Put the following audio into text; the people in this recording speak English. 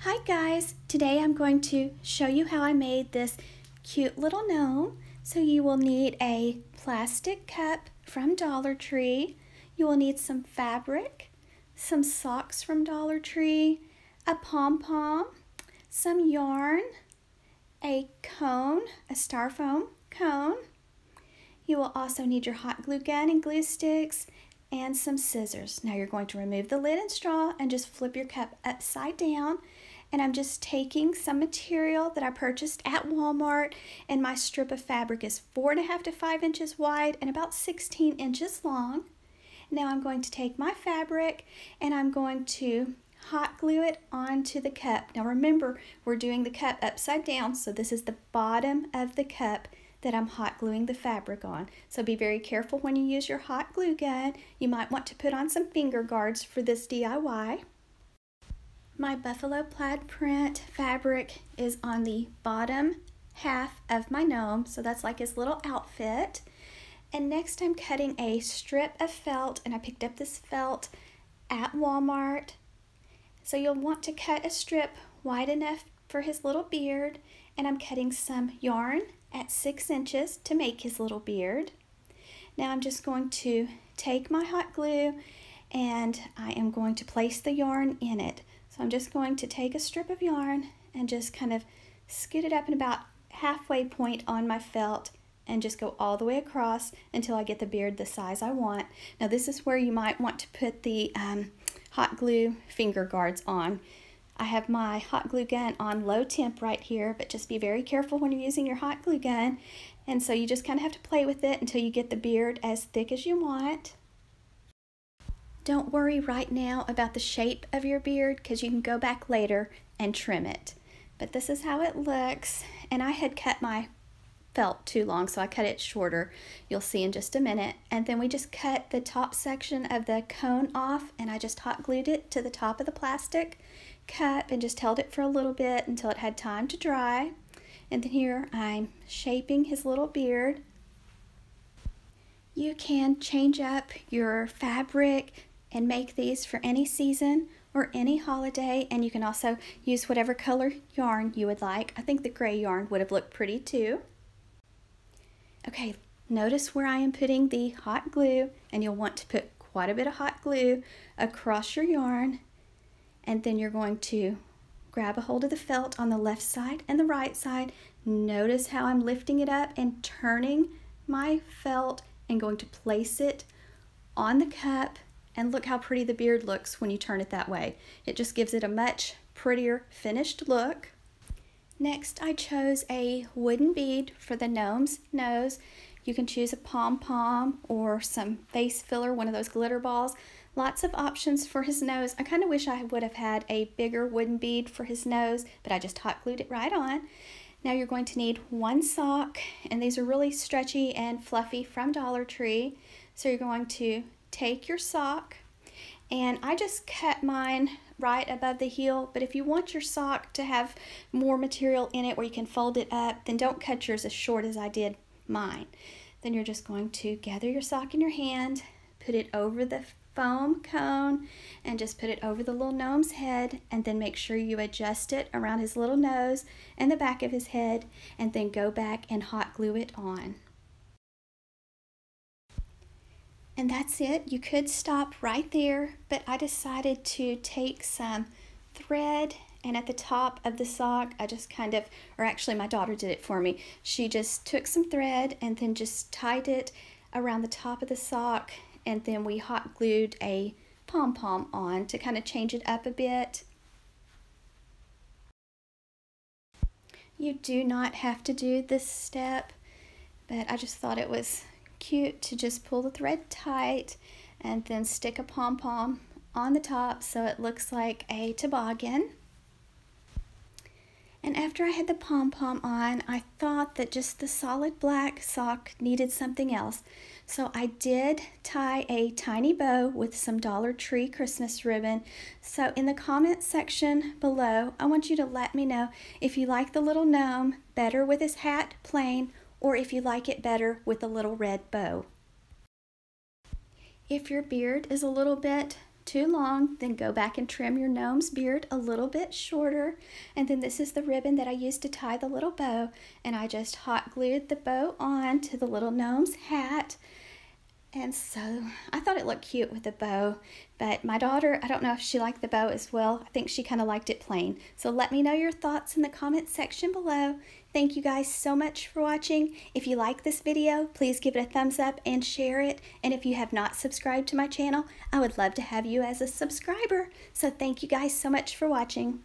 Hi guys, today I'm going to show you how I made this cute little gnome. So you will need a plastic cup from Dollar Tree, you will need some fabric, some socks from Dollar Tree, a pom-pom, some yarn, a cone, a styrofoam cone. You will also need your hot glue gun and glue sticks and some scissors. Now you're going to remove the lid and straw and just flip your cup upside down. And I'm just taking some material that I purchased at Walmart, and my strip of fabric is 4.5 to 5 inches wide and about 16 inches long. Now I'm going to take my fabric and I'm going to hot glue it onto the cup. Now remember, we're doing the cup upside down, so this is the bottom of the cup that I'm hot gluing the fabric on. So be very careful when you use your hot glue gun. You might want to put on some finger guards for this DIY. My buffalo plaid print fabric is on the bottom half of my gnome, so that's like his little outfit. And next I'm cutting a strip of felt, and I picked up this felt at Walmart. So you'll want to cut a strip wide enough for his little beard, and I'm cutting some yarn at 6 inches to make his little beard. Now I'm just going to take my hot glue and I am going to place the yarn in it. So I'm just going to take a strip of yarn and just kind of scoot it up in about halfway point on my felt and just go all the way across until I get the beard the size I want. Now this is where you might want to put the hot glue finger guards on. I have my hot glue gun on low temp right here, but just be very careful when you're using your hot glue gun. And so you just kind of have to play with it until you get the beard as thick as you want. Don't worry right now about the shape of your beard because you can go back later and trim it. But this is how it looks, and I had cut my felt too long, so I cut it shorter. You'll see in just a minute. And then we just cut the top section of the cone off, and I just hot glued it to the top of the plastic cup and just held it for a little bit until it had time to dry. And then here I'm shaping his little beard. You can change up your fabric and make these for any season or any holiday, and you can also use whatever color yarn you would like. I think the gray yarn would have looked pretty too. Okay, notice where I am putting the hot glue, and you'll want to put quite a bit of hot glue across your yarn, and then you're going to grab a hold of the felt on the left side and the right side. Notice how I'm lifting it up and turning my felt and going to place it on the cup. And look how pretty the beard looks when you turn it that way. It just gives it a much prettier finished look. Next, I chose a wooden bead for the gnome's nose. You can choose a pom-pom or some face filler, one of those glitter balls. Lots of options for his nose. I kind of wish I would have had a bigger wooden bead for his nose, but I just hot glued it right on. Now you're going to need one sock, and these are really stretchy and fluffy from Dollar Tree. So you're going to take your sock, and I just cut mine right above the heel, but if you want your sock to have more material in it where you can fold it up, then don't cut yours as short as I did mine. Then you're just going to gather your sock in your hand, put it over the foam cone, and just put it over the little gnome's head, and then make sure you adjust it around his little nose and the back of his head, and then go back and hot glue it on. And that's it. You could stop right there, but I decided to take some thread, and at the top of the sock I just kind of, or actually my daughter did it for me. She just took some thread and then just tied it around the top of the sock, and then we hot glued a pom-pom on to kind of change it up a bit. You do not have to do this step, but I just thought it was cute to just pull the thread tight and then stick a pom-pom on the top so it looks like a toboggan. And after I had the pom-pom on, I thought that just the solid black sock needed something else. So I did tie a tiny bow with some Dollar Tree Christmas ribbon. So in the comment section below, I want you to let me know if you like the little gnome better with his hat plain, or if you like it better with a little red bow. If your beard is a little bit too long, then go back and trim your gnome's beard a little bit shorter. And then this is the ribbon that I used to tie the little bow, and I just hot glued the bow on to the little gnome's hat. And so I thought it looked cute with the bow, but my daughter, I don't know if she liked the bow as well. I think she kind of liked it plain. So let me know your thoughts in the comment section below. Thank you guys so much for watching. If you like this video, please give it a thumbs up and share it. And if you have not subscribed to my channel, I would love to have you as a subscriber. So thank you guys so much for watching.